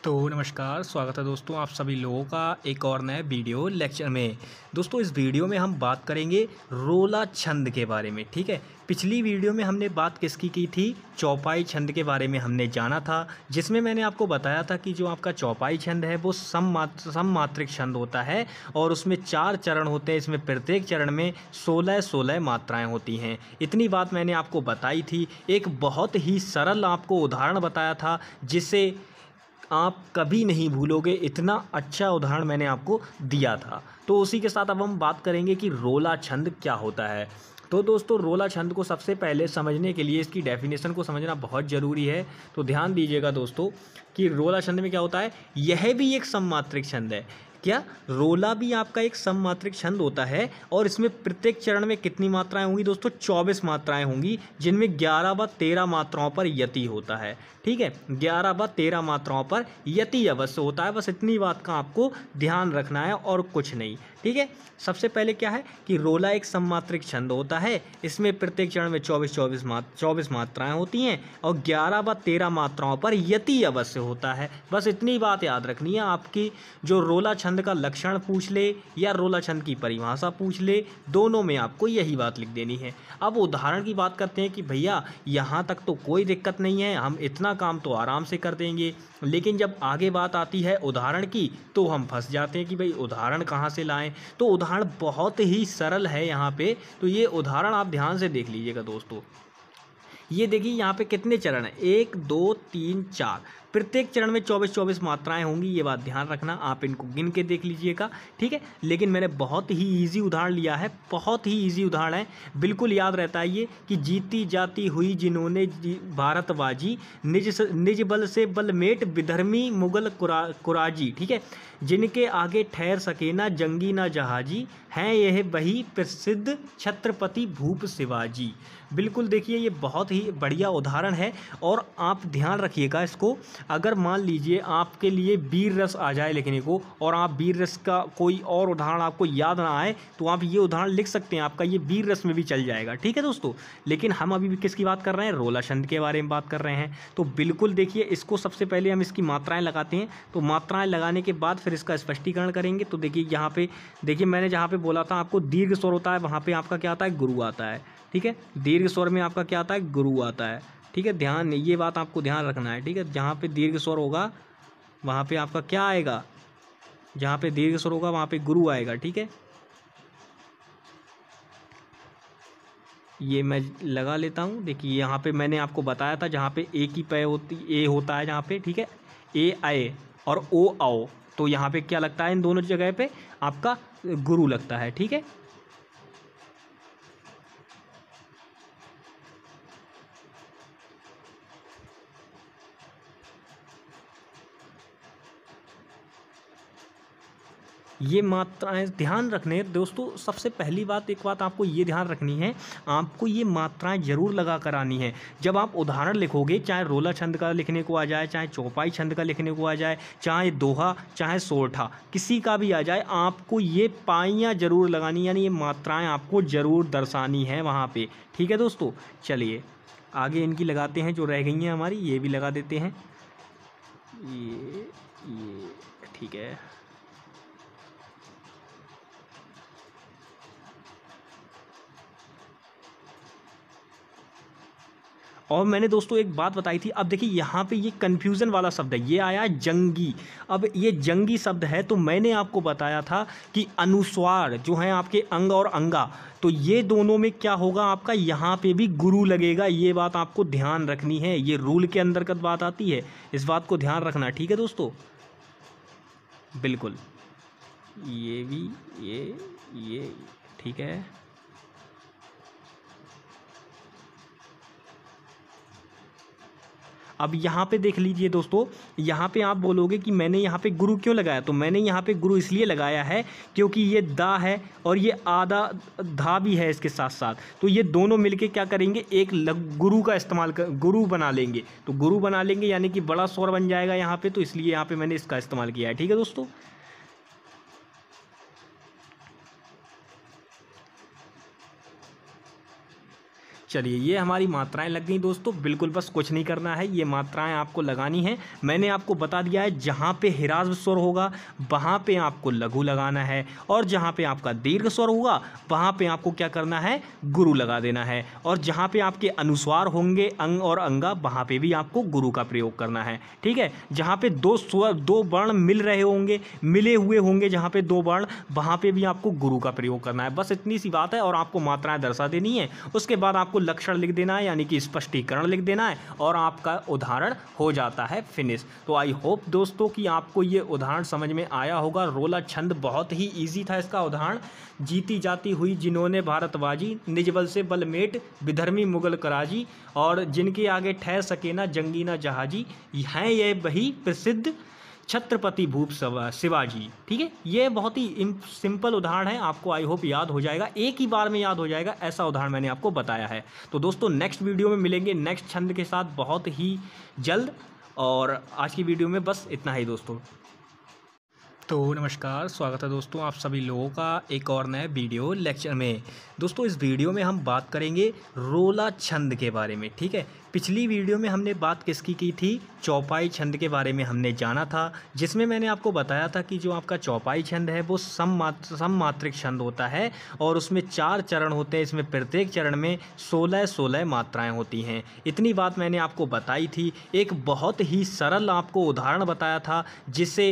तो नमस्कार, स्वागत है दोस्तों आप सभी लोगों का एक और नए वीडियो लेक्चर में। दोस्तों इस वीडियो में हम बात करेंगे रोला छंद के बारे में। ठीक है, पिछली वीडियो में हमने बात किसकी की थी? चौपाई छंद के बारे में हमने जाना था, जिसमें मैंने आपको बताया था कि जो आपका चौपाई छंद है वो सममात्रिक छंद होता है और उसमें 4 चरण होते हैं। इसमें प्रत्येक चरण में 16-16 मात्राएँ होती हैं। इतनी बात मैंने आपको बताई थी। एक बहुत ही सरल आपको उदाहरण बताया था जिसे आप कभी नहीं भूलोगे, इतना अच्छा उदाहरण मैंने आपको दिया था। तो उसी के साथ अब हम बात करेंगे कि रोला छंद क्या होता है। तो दोस्तों रोला छंद को सबसे पहले समझने के लिए इसकी डेफिनेशन को समझना बहुत ज़रूरी है। तो ध्यान दीजिएगा दोस्तों कि रोला छंद में क्या होता है। यह भी एक सममात्रिक छंद है। क्या? रोला भी आपका एक सममात्रिक छंद होता है और इसमें प्रत्येक चरण में कितनी मात्राएं होंगी दोस्तों? 24 मात्राएं होंगी, जिनमें 11 व 13 मात्राओं पर यति होता है। ठीक है, 11 व 13 मात्राओं पर यति अवश्य होता है। बस इतनी बात का आपको ध्यान रखना है और कुछ नहीं। ठीक है, सबसे पहले क्या है कि रोला एक सममात्रिक छंद होता है। इसमें प्रत्येक चरण में 24 मात्राएं होती हैं और 11 व 13 मात्राओं पर यति अवश्य होता है। बस इतनी बात याद रखनी है। आपकी जो रोला छंद का लक्षण पूछ ले या रोला छंद की परिभाषा पूछ ले, दोनों में आपको यही बात लिख देनी है। अब उदाहरण की बात करते हैं कि भैया यहाँ तक तो कोई दिक्कत नहीं है, हम इतना काम तो आराम से कर देंगे, लेकिन जब आगे बात आती है उदाहरण की तो हम फंस जाते हैं कि भाई उदाहरण कहाँ से लाएं। तो उदाहरण बहुत ही सरल है यहाँ पे। तो ये उदाहरण आप ध्यान से देख लीजिएगा दोस्तों। ये देखिए यहाँ पे कितने चरण हैं? 1 2 3 4। प्रत्येक चरण में 24 मात्राएं होंगी, ये बात ध्यान रखना। आप इनको गिन के देख लीजिएगा। ठीक है, लेकिन मैंने बहुत ही इजी उदाहरण लिया है, बहुत ही इजी उदाहरण है, बिल्कुल याद रहता है ये कि जीती जाती हुई जिन्होंने भारतबाजी, निज बल से बलमेट विधर्मी मुगल कुराजी। ठीक है, जिनके आगे ठहर सके ना जंगी ना जहाजी, हैं यह वही प्रसिद्ध छत्रपति भूप शिवाजी। बिल्कुल देखिए ये बहुत ही बढ़िया उदाहरण है और आप ध्यान रखिएगा इसको। अगर मान लीजिए आपके लिए वीर रस आ जाए लिखने को और आप वीर रस का कोई और उदाहरण आपको याद ना आए तो आप ये उदाहरण लिख सकते हैं, आपका ये वीर रस में भी चल जाएगा। ठीक है दोस्तों, लेकिन हम अभी भी किसकी बात कर रहे हैं? रोला छंद के बारे में बात कर रहे हैं। तो बिल्कुल देखिए इसको सबसे पहले हम इसकी मात्राएँ लगाते हैं। तो मात्राएँ लगाने के बाद फिर इसका स्पष्टीकरण करेंगे। तो देखिए यहाँ पे देखिए मैंने जहाँ पे बोला था आपको दीर्घ स्वर होता है, वहाँ पे आपका क्या आता है? गुरु आता है। ठीक है, दीर्घ स्वर में आपका क्या आता है? गुरु आता है। ठीक है, ध्यान ये बात आपको ध्यान रखना है। ठीक है, जहाँ पे दीर्घ स्वर होगा वहाँ पे आपका क्या आएगा? जहाँ पे दीर्घ स्वर होगा वहाँ पे गुरु आएगा। ठीक है, ये मैं लगा लेता हूँ। देखिए यहाँ पे मैंने आपको बताया था जहाँ पे ए की पय होती ए होता है जहाँ पे। ठीक है, ए आए और ओ आओ, तो यहाँ पे क्या लगता है? इन दोनों जगह पे आपका गुरु लगता है। ठीक है, ये मात्राएं ध्यान रखने दोस्तों। सबसे पहली बात, एक बात आपको ये ध्यान रखनी है, आपको ये मात्राएं जरूर लगा कर आनी है। जब आप उदाहरण लिखोगे, चाहे रोला छंद का लिखने को आ जाए, चाहे चौपाई छंद का लिखने को आ जाए, चाहे दोहा, चाहे सोरठा, किसी का भी आ जाए, आपको ये पाइयाँ जरूर लगानी, यानी ये मात्राएँ आपको जरूर दर्शानी है वहाँ पर। ठीक है दोस्तों, चलिए आगे इनकी लगाते हैं जो रह गई हैं हमारी, ये भी लगा देते हैं। ये ठीक है। और मैंने दोस्तों एक बात बताई थी। अब देखिए यहाँ पे ये कन्फ्यूज़न वाला शब्द है, ये आया जंगी। अब ये जंगी शब्द है तो मैंने आपको बताया था कि अनुस्वार जो है आपके अंग और अंगा, तो ये दोनों में क्या होगा? आपका यहाँ पे भी गुरु लगेगा। ये बात आपको ध्यान रखनी है, ये रूल के अंतर्गत बात आती है, इस बात को ध्यान रखना। ठीक है दोस्तों, बिल्कुल ये भी ये ठीक है। अब यहाँ पे देख लीजिए दोस्तों, यहाँ पे आप बोलोगे कि मैंने यहाँ पे गुरु क्यों लगाया? तो मैंने यहाँ पे गुरु इसलिए लगाया है क्योंकि ये दा है और ये आधा धा भी है इसके साथ साथ। तो ये दोनों मिलके क्या करेंगे? एक गुरु का इस्तेमाल कर गुरु बना लेंगे। तो गुरु बना लेंगे यानी कि बड़ा स्वर बन जाएगा यहाँ पे, तो इसलिए यहाँ पे मैंने इसका इस्तेमाल किया है। ठीक है दोस्तों, चलिए ये हमारी मात्राएं लग गई दोस्तों। बिल्कुल बस कुछ नहीं करना है, ये मात्राएं आपको लगानी है। मैंने आपको बता दिया है जहाँ पे ह्रस्व स्वर होगा वहाँ पे आपको लघु लगाना है, और जहाँ पे आपका दीर्घ स्वर होगा वहाँ पे आपको क्या करना है, गुरु लगा देना है। और जहाँ पे आपके अनुस्वार होंगे अंग और अंगा वहाँ पे भी आपको गुरु का प्रयोग करना है। ठीक है, जहाँ पे दो स्वर दो वर्ण मिल रहे होंगे, मिले हुए होंगे जहाँ पे दो वर्ण, वहाँ पे भी आपको गुरु का प्रयोग करना है। बस इतनी सी बात है, और आपको मात्राएं दर्शा देनी है। उसके बाद आपको लक्षण लिख देना है, यानी कि स्पष्टीकरण लिख देना है, और आपका उदाहरण हो जाता है फिनिश। तो आई होप दोस्तों कि आपको ये उदाहरण समझ में आया होगा। रोला छंद बहुत ही ईजी था इसका उदाहरण। जीती जाती हुई जिन्होंने भारतबाजी, निज बल से बलमेट विधर्मी मुगल कराजी, और जिनके आगे ठहर सके ना जंगी ना जहाजी, हैं ये वही प्रसिद्ध छत्रपति भूप शिवाजी। ठीक है, ये बहुत ही सिंपल उदाहरण है, आपको आई होप याद हो जाएगा, एक ही बार में याद हो जाएगा, ऐसा उदाहरण मैंने आपको बताया है। तो दोस्तों नेक्स्ट वीडियो में मिलेंगे नेक्स्ट छंद के साथ बहुत ही जल्द, और आज की वीडियो में बस इतना ही दोस्तों। तो नमस्कार, स्वागत है दोस्तों आप सभी लोगों का एक और नए वीडियो लेक्चर में। दोस्तों इस वीडियो में हम बात करेंगे रोला छंद के बारे में। ठीक है, पिछली वीडियो में हमने बात किसकी की थी, चौपाई छंद के बारे में हमने जाना था, जिसमें मैंने आपको बताया था कि जो आपका चौपाई छंद है वो सममात्रिक छंद होता है, और उसमें 4 चरण होते हैं। इसमें प्रत्येक चरण में 16-16 मात्राएं होती हैं। इतनी बात मैंने आपको बताई थी। एक बहुत ही सरल आपको उदाहरण बताया था जिसे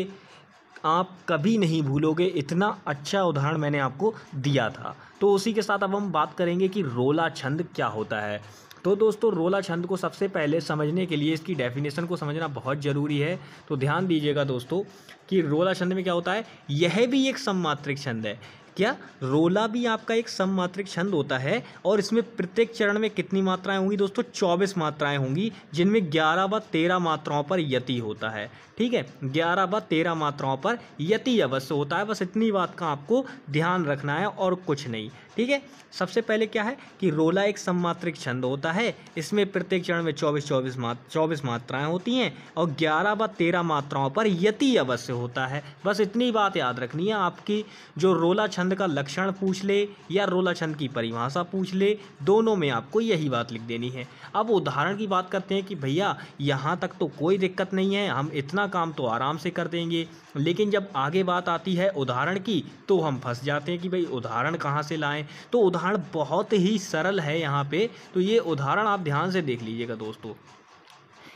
आप कभी नहीं भूलोगे, इतना अच्छा उदाहरण मैंने आपको दिया था। तो उसी के साथ अब हम बात करेंगे कि रोला छंद क्या होता है। तो दोस्तों रोला छंद को सबसे पहले समझने के लिए इसकी डेफिनेशन को समझना बहुत ज़रूरी है। तो ध्यान दीजिएगा दोस्तों कि रोला छंद में क्या होता है, यह भी एक सममात्रिक छंद है। क्या, रोला भी आपका एक सममात्रिक छंद होता है, और इसमें प्रत्येक चरण में कितनी मात्राएं होंगी दोस्तों, 24 मात्राएं होंगी, जिनमें 11 व 13 मात्राओं पर यति होता है। ठीक है, 11 व 13 मात्राओं पर यति अवश्य होता है। बस इतनी बात का आपको ध्यान रखना है और कुछ नहीं। ठीक है, सबसे पहले क्या है कि रोला एक सममात्रिक छंद होता है। इसमें प्रत्येक चरण में 24 मात्राएं होती हैं, और 11 व 13 मात्राओं पर यति अवश्य होता है। बस इतनी बात याद रखनी है। आपकी जो रोला छंद का लक्षण पूछ ले या रोला छंद की परिभाषा पूछ ले, दोनों में आपको यही बात लिख देनी है। अब उदाहरण की बात करते हैं कि भैया यहाँ तक तो कोई दिक्कत नहीं है, हम इतना काम तो आराम से कर देंगे, लेकिन जब आगे बात आती है उदाहरण की तो हम फंस जाते हैं कि भाई उदाहरण कहाँ से लाएं। तो उदाहरण बहुत ही सरल है यहाँ पे। तो ये उदाहरण आप ध्यान से देख लीजिएगा दोस्तों।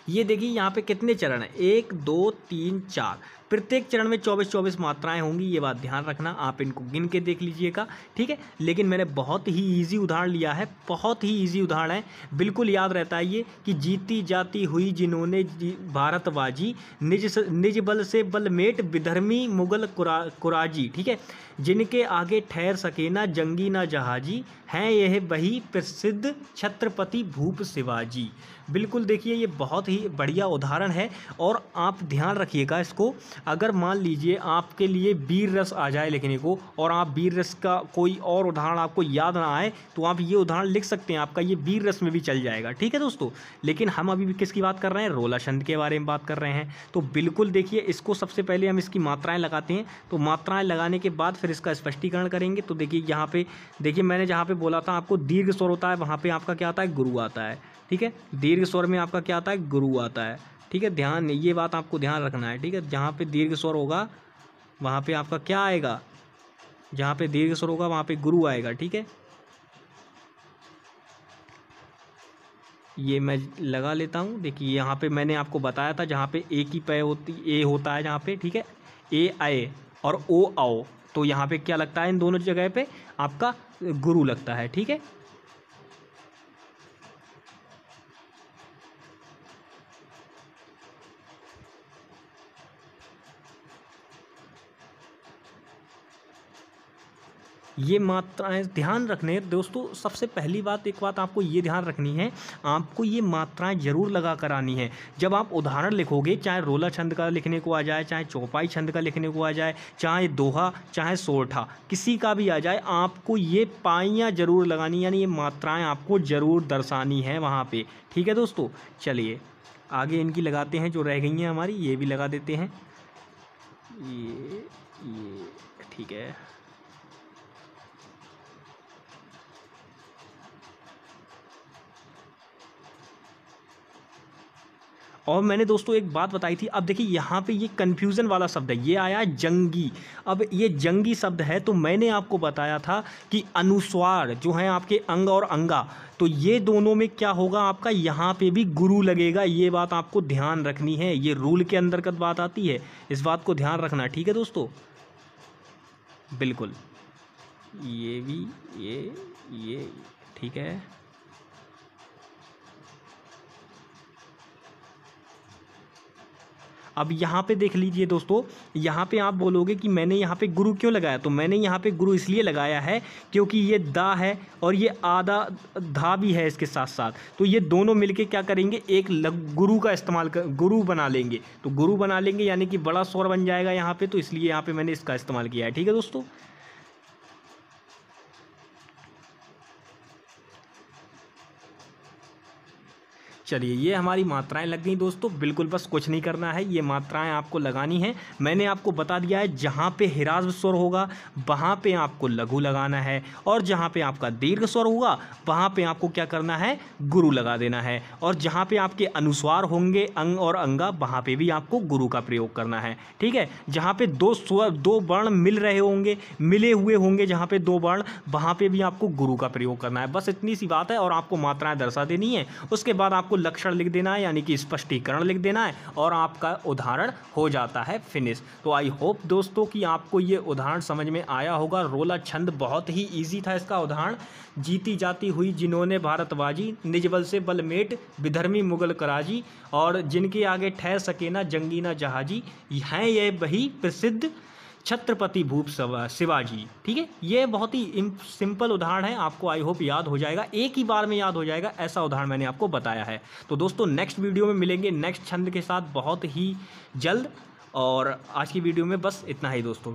ये देखिए यहाँ पे कितने चरण हैं, 1 2 3 4। प्रत्येक चरण में 24 मात्राएं होंगी, ये बात ध्यान रखना, आप इनको गिन के देख लीजिएगा। ठीक है, लेकिन मैंने बहुत ही इजी उदाहरण लिया है, बहुत ही इजी उदाहरण है, बिल्कुल याद रहता है ये कि जीती जाती हुई जिन्होंने भारतबाजी, निज बल से बलमेट विधर्मी मुगल कुराजी। ठीक है, जिनके आगे ठहर सके ना जंगी ना जहाजी, हैं यह वही प्रसिद्ध छत्रपति भूप शिवाजी। बिल्कुल देखिए ये बहुत ही बढ़िया उदाहरण है, और आप ध्यान रखिएगा इसको। अगर मान लीजिए आपके लिए वीर रस आ जाए लिखने को, और आप वीर रस का कोई और उदाहरण आपको याद ना आए, तो आप ये उदाहरण लिख सकते हैं, आपका ये वीर रस में भी चल जाएगा। ठीक है दोस्तों, लेकिन हम अभी भी किसकी बात कर रहे हैं, रोला छंद के बारे में बात कर रहे हैं। तो बिल्कुल देखिए इसको सबसे पहले हम इसकी मात्राएं लगाते हैं। तो मात्राएं लगाने के बाद फिर इसका स्पष्टीकरण करेंगे। तो देखिए यहाँ पे देखिए मैंने जहाँ पे बोला था आपको दीर्घ स्वर होता है, वहाँ पे आपका क्या आता है, गुरु आता है। ठीक है, दीर्घ स्वर में आपका क्या आता है, गुरु आता है। ठीक है, ध्यान, ये बात आपको ध्यान रखना है। ठीक है, जहाँ पे दीर्घ स्वर होगा वहाँ पे आपका क्या आएगा, जहाँ पे दीर्घ स्वर होगा वहाँ पे गुरु आएगा। ठीक है, ये मैं लगा लेता हूँ। देखिए यहाँ पे मैंने आपको बताया था जहाँ पे ए की पै होती, ए होता है जहाँ पे। ठीक है, ए आए और ओ आओ, तो यहाँ पे क्या लगता है, इन दोनों जगह पे आपका गुरु लगता है। ठीक है, ये मात्राएं ध्यान रखने दोस्तों। सबसे पहली बात, एक बात आपको ये ध्यान रखनी है, आपको ये मात्राएं जरूर लगा कर आनी है। जब आप उदाहरण लिखोगे, चाहे रोला छंद का लिखने को आ जाए, चाहे चौपाई छंद का लिखने को आ जाए, चाहे दोहा, चाहे सोरठा, किसी का भी आ जाए, आपको ये पाइयाँ जरूर लगानी, यानी ये मात्राएँ आपको जरूर दर्शानी है वहाँ पर। ठीक है दोस्तों, चलिए आगे इनकी लगाते हैं, जो रह गई हैं हमारी, ये भी लगा देते हैं। ये ठीक है, और मैंने दोस्तों एक बात बताई थी, अब देखिए यहाँ पे ये कन्फ्यूज़न वाला शब्द है, ये आया जंगी। अब ये जंगी शब्द है तो मैंने आपको बताया था कि अनुस्वार जो है आपके अंग और अंगा, तो ये दोनों में क्या होगा आपका, यहाँ पे भी गुरु लगेगा। ये बात आपको ध्यान रखनी है, ये रूल के अंतर्गत बात आती है, इस बात को ध्यान रखना। ठीक है दोस्तों, बिल्कुल, ये भी ये ठीक है। अब यहाँ पे देख लीजिए दोस्तों, यहाँ पे आप बोलोगे कि मैंने यहाँ पे गुरु क्यों लगाया, तो मैंने यहाँ पे गुरु इसलिए लगाया है क्योंकि ये दा है और ये आधा धा भी है इसके साथ साथ, तो ये दोनों मिलके क्या करेंगे, एक गुरु का इस्तेमाल कर गुरु बना लेंगे। तो गुरु बना लेंगे यानी कि बड़ा स्वर बन जाएगा यहाँ पे, तो इसलिए यहाँ पे मैंने इसका इस्तेमाल किया है। ठीक है दोस्तों, चलिए ये हमारी मात्राएं लग गई दोस्तों। बिल्कुल बस कुछ नहीं करना है, ये मात्राएं आपको लगानी है। मैंने आपको बता दिया है, जहाँ पे ह्रस्व स्वर होगा वहाँ पे आपको लघु लगाना है, और जहाँ पे आपका दीर्घ स्वर होगा वहाँ पे आपको क्या करना है, गुरु लगा देना है। और जहाँ पे आपके अनुस्वार होंगे अंग और अंगा, वहाँ पे भी आपको गुरु का प्रयोग करना है। ठीक है, जहाँ पे दो स्वर दो वर्ण मिल रहे होंगे, मिले हुए होंगे जहाँ पे दो वर्ण, वहाँ पे भी आपको गुरु का प्रयोग करना है। बस इतनी सी बात है, और आपको मात्राएं दर्शा देनी है। उसके बाद आपको लक्षण लिख देना है, यानी कि स्पष्टीकरण लिख देना है, और आपका उदाहरण हो जाता है फिनिश। तो आई होप दोस्तों कि आपको ये उदाहरण समझ में आया होगा। रोला छंद बहुत ही इजी था इसका उदाहरण। जीती जाती हुई जिन्होंने भारतबाजी, निज बल से बलमेट विधर्मी मुगल कराजी, और जिनके आगे ठहर सके ना जंगी ना जहाजी, हैं ये वही प्रसिद्ध छत्रपति भूप शिवाजी। ठीक है, ये बहुत ही सिंपल उदाहरण है, आपको आई होप याद हो जाएगा, एक ही बार में याद हो जाएगा, ऐसा उदाहरण मैंने आपको बताया है। तो दोस्तों नेक्स्ट वीडियो में मिलेंगे नेक्स्ट छंद के साथ बहुत ही जल्द, और आज की वीडियो में बस इतना ही दोस्तों।